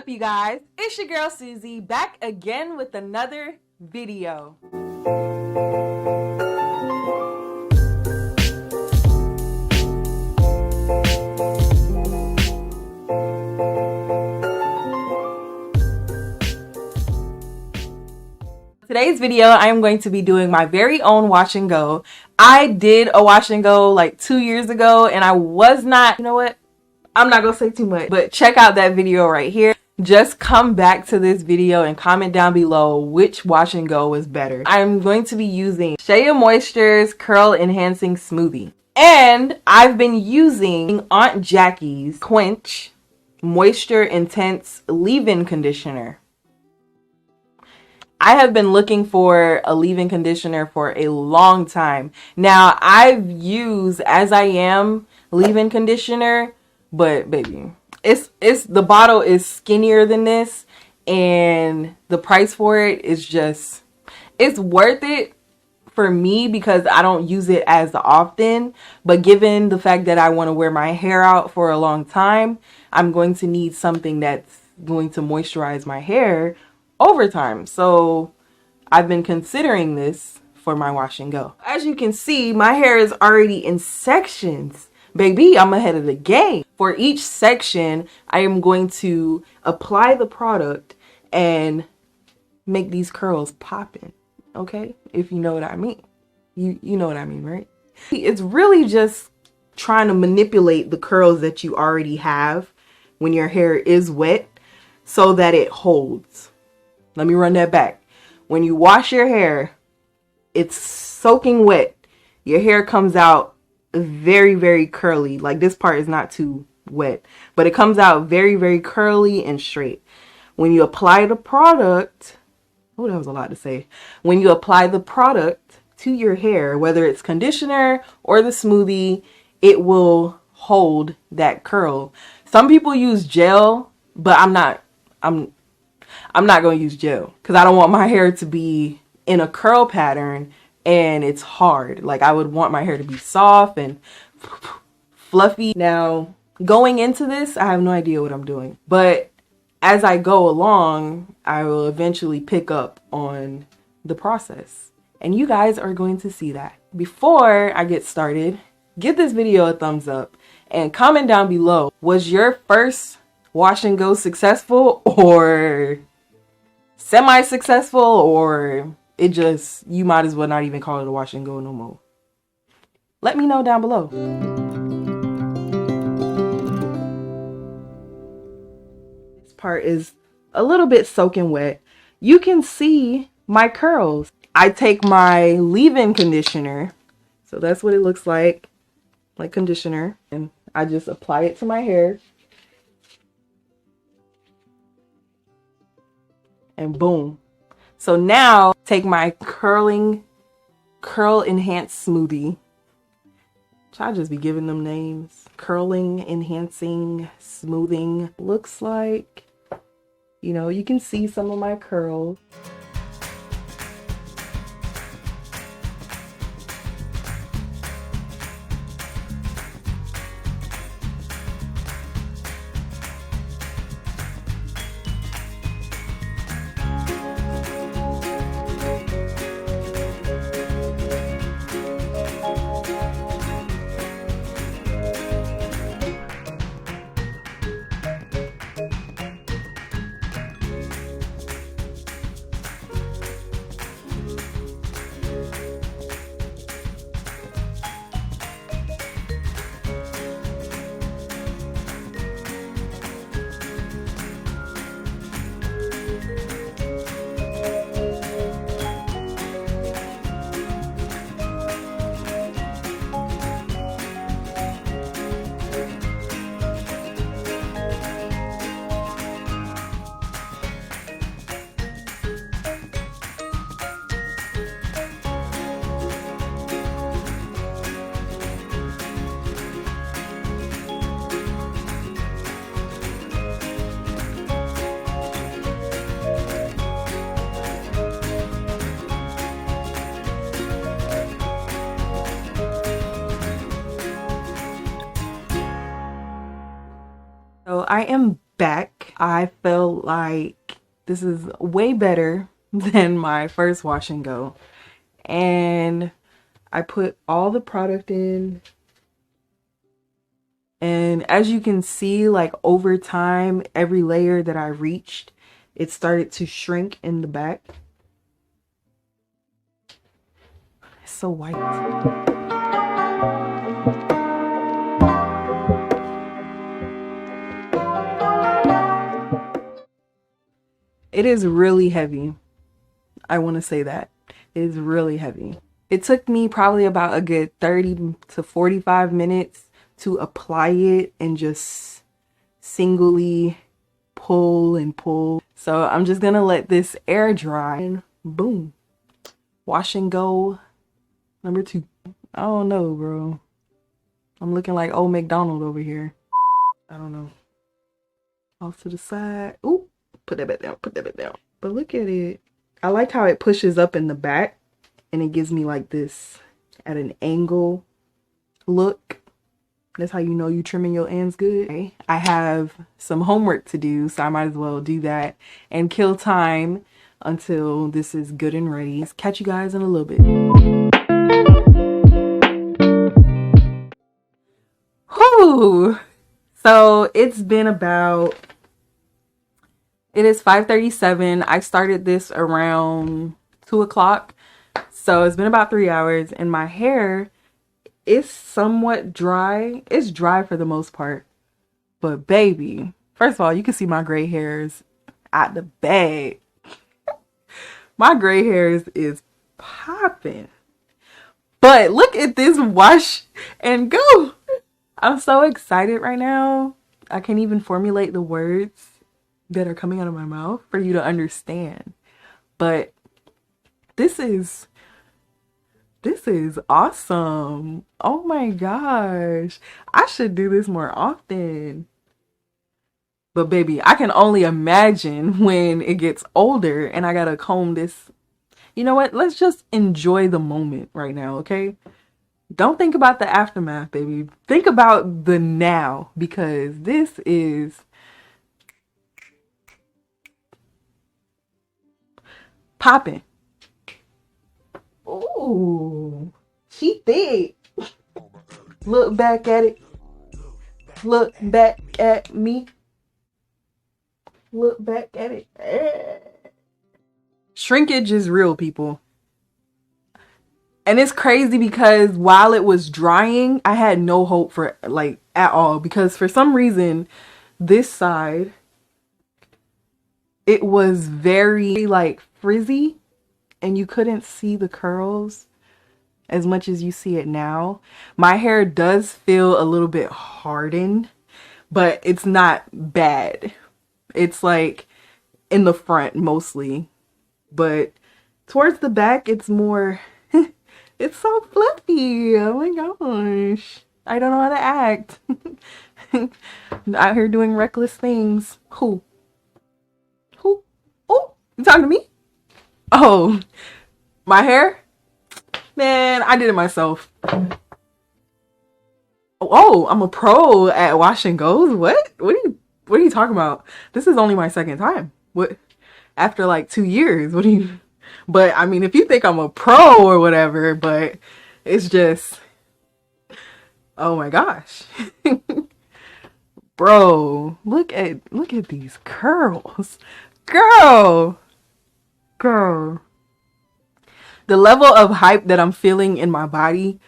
up, you guys? It's your girl Suzie, back again with another video. Today's video, I am going to be doing my very own wash and go. I did a wash and go like 2 years ago, and I was not, you know what? I'm not gonna say too much, but check out that video right here. Just come back to this video and comment down below which wash and go was better. I'm going to be using Shea Moisture's Curl Enhancing Smoothie. And I've been using Aunt Jackie's Quench Moisture Intense Leave-In Conditioner. I have been looking for a leave-in conditioner for a long time. Now, I've used As I Am leave-in conditioner, but baby, it's the bottle is skinnier than this, and the price for it is just, it's worth it for me because I don't use it as often. But given the fact that I want to wear my hair out for a long time, I'm going to need something that's going to moisturize my hair over time. So I've been considering this for my wash and go. As you can see, my hair is already in sections. Baby, I'm ahead of the game. For each section, I am going to apply the product and make these curls popping. Okay? If you know what I mean. You know what I mean, right? It's really just trying to manipulate the curls that you already have when your hair is wet so that it holds. Let me run that back. When you wash your hair, it's soaking wet. Your hair comes out very, very curly. Like, this part is not too wet, but it comes out very, very curly and straight. When you apply the product, oh, that was a lot to say. When you apply the product to your hair, whether it's conditioner or the smoothie, it will hold that curl. Some people use gel, but I'm not going to use gel because I don't want my hair to be in a curl pattern and it's hard. Like, I would want my hair to be soft and fluffy. Now, going into this, I have no idea what I'm doing. But as I go along, I will eventually pick up on the process. And you guys are going to see that. Before I get started, give this video a thumbs up and comment down below. Was your first wash and go successful or semi-successful, or it just, you might as well not even call it a wash and go no more? Let me know down below. This part is a little bit soaking wet. You can see my curls. I take my leave-in conditioner, so that's what it looks like conditioner, and I just apply it to my hair. And boom. So now take my curl enhanced smoothie. I'll just be giving them names. Curling, enhancing, smoothing. Looks like, you know, you can see some of my curls. So I am back. I felt like this is way better than my first wash and go. And I put all the product in. And as you can see, like over time, every layer that I reached, it started to shrink in the back. It's so white. It is really heavy. I want to say that. It is really heavy. It took me probably about a good 30 to 45 minutes to apply it and just singly pull and pull. So I'm just gonna let this air dry and boom. Wash and go number 2. I don't know, bro. I'm looking like old McDonald over here. I don't know. Off to the side. Ooh, put that back down, put that back down. But look at it. I like how it pushes up in the back and it gives me like this at an angle look. That's how you know you trimming your ends good. Okay. I have some homework to do, so I might as well do that and kill time until this is good and ready. Catch you guys in a little bit. Whew. So it's been about, it is 5:37. I started this around 2 o'clock. So it's been about 3 hours and my hair is somewhat dry. It's dry for the most part. But baby, first of all, you can see my gray hairs out the bag. My gray hairs is popping. But look at this wash and go. I'm so excited right now. I can't even formulate the words that are coming out of my mouth for you to understand. But this is awesome. Oh my gosh. I should do this more often. But baby, I can only imagine when it gets older and I gotta comb this. You know what? Let's just enjoy the moment right now, okay? Don't think about the aftermath, baby. Think about the now, because this is popping. Ooh, she thick. Look back at it. Look back at me. Look back at it. Shrinkage is real, people. And it's crazy because while it was drying, I had no hope for like at all, because for some reason this side, it was very like frizzy and you couldn't see the curls as much as you see it now. My hair does feel a little bit hardened, but it's not bad. It's like in the front mostly, but towards the back it's more it's so fluffy. Oh my gosh, I don't know how to act. Out here doing reckless things. Who oh, you talking to me? Oh, my hair, man, I did it myself. Oh, I'm a pro at wash and goes. What are you talking about? This is only my second time. What, after like 2 years? What do you, but I mean, if you think I'm a pro or whatever, but it's just, oh my gosh. Bro, look at these curls. Girl. The level of hype that I'm feeling in my body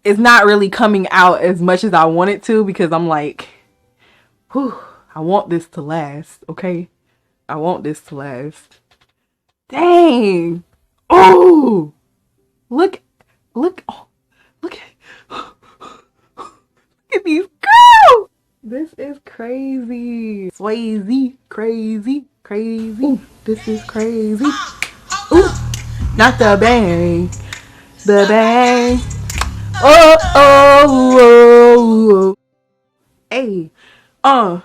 is not really coming out as much as I want it to, because I'm like, whew, I want this to last, okay? I want this to last. Dang. Oh, look at these girls. This is crazy. Swasey, crazy. Ooh, this is crazy. Ooh, not the bang. The bang. Oh. Hey, not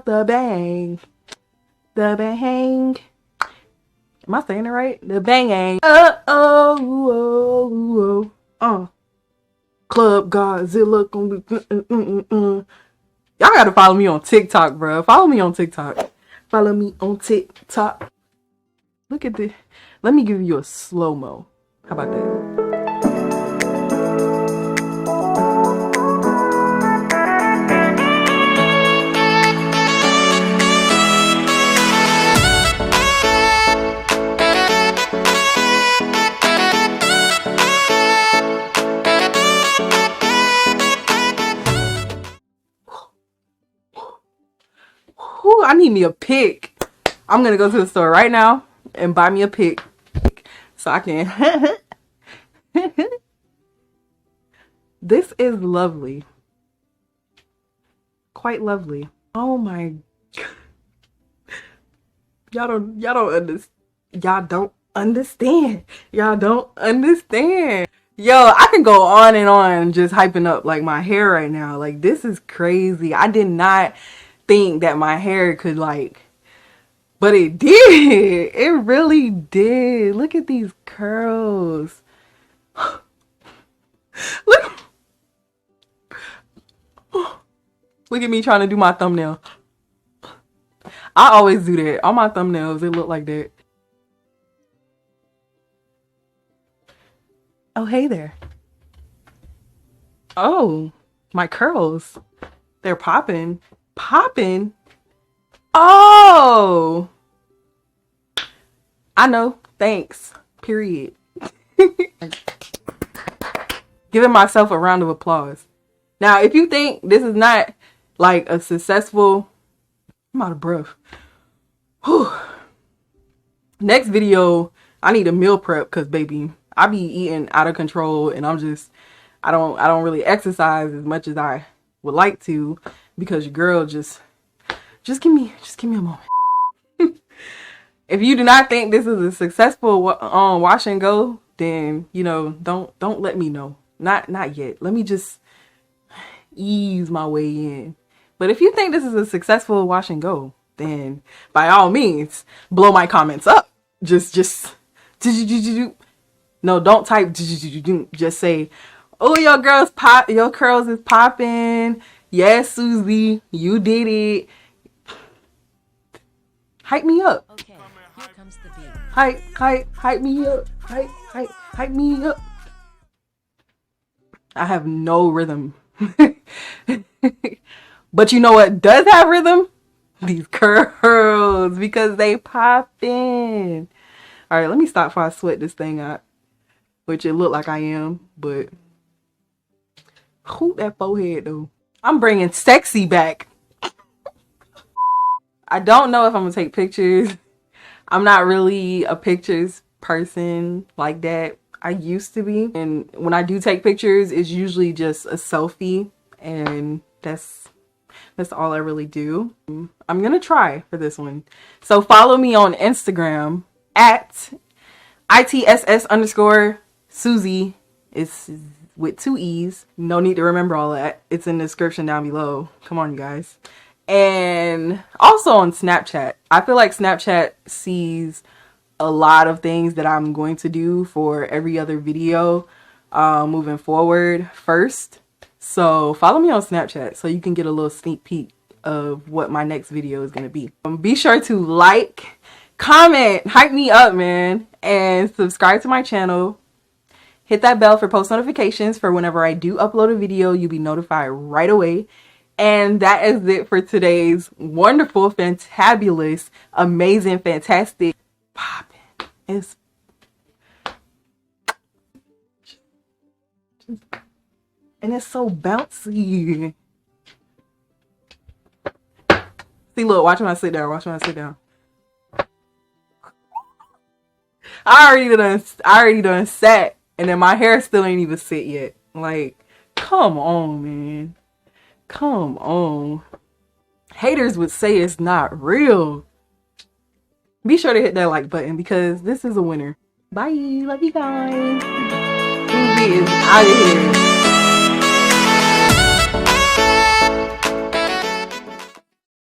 the bang. The bang. Am I saying it right? The bang. Club Godzilla. Y'all gotta follow me on TikTok, bro. Follow me on TikTok. Follow me on TikTok. Look at this. Let me give you a slow-mo. How about that? Whew, I need me a pic. I'm gonna go to the store right now and buy me a pic so I can. This is lovely. Quite lovely. Oh my. Y'all don't understand. Y'all don't understand. Yo, I can go on and on just hyping up like my hair right now. Like, this is crazy. I did not think that my hair could, like, but it did. It really did. Look at these curls. Look. Look at me trying to do my thumbnail. I always do that. On my thumbnails, it look like that. Oh, hey there. Oh, my curls. They're popping. Popping? Oh! I know. Thanks. Period. Giving myself a round of applause. Now, if you think this is not like a successful... I'm out of breath. Whew. Next video, I need a meal prep because, baby, I be eating out of control and I don't really exercise as much as I would like to because your girl just give me a moment. If you do not think this is a successful wash and go, then, you know, don't let me know. Not yet. Let me just ease my way in. But if you think this is a successful wash and go, then by all means, blow my comments up. Just no, don't type. Just say, oh, your curls is popping. Yes, Suzie, you did it. Hype me up. Okay, here comes the beat. Hype me up. Hype me up. I have no rhythm. But you know what does have rhythm? These curls, because they poppin'. All right, let me stop before I sweat this thing out, which it look like I am, but who that forehead though? I'm bringing sexy back. I don't know if I'm gonna take pictures. I'm not really a pictures person like that. I used to be, and when I do take pictures, it's usually just a selfie, and that's all I really do. I'm gonna try for this one. So follow me on Instagram at ITSS_Suzie. It's with 2 E's. No need to remember all that. It's in the description down below. Come on, you guys. And also on Snapchat. I feel like Snapchat sees a lot of things that I'm going to do for every other video moving forward first. So follow me on Snapchat so you can get a little sneak peek of what my next video is going to be. Be sure to like, comment, hype me up, man, and subscribe to my channel. Hit that bell for post notifications for whenever I do upload a video. You'll be notified right away. And that is it for today's wonderful, fantabulous, amazing, fantastic, poppin'. It's and it's so bouncy. See, look, watch when I sit down. Watch when I sit down. I already done sat, and then my hair still ain't even sit yet. Like, come on, man. Come on. Haters would say it's not real. Be sure to hit that like button because this is a winner. Bye. Love you guys. Suzie is out of here.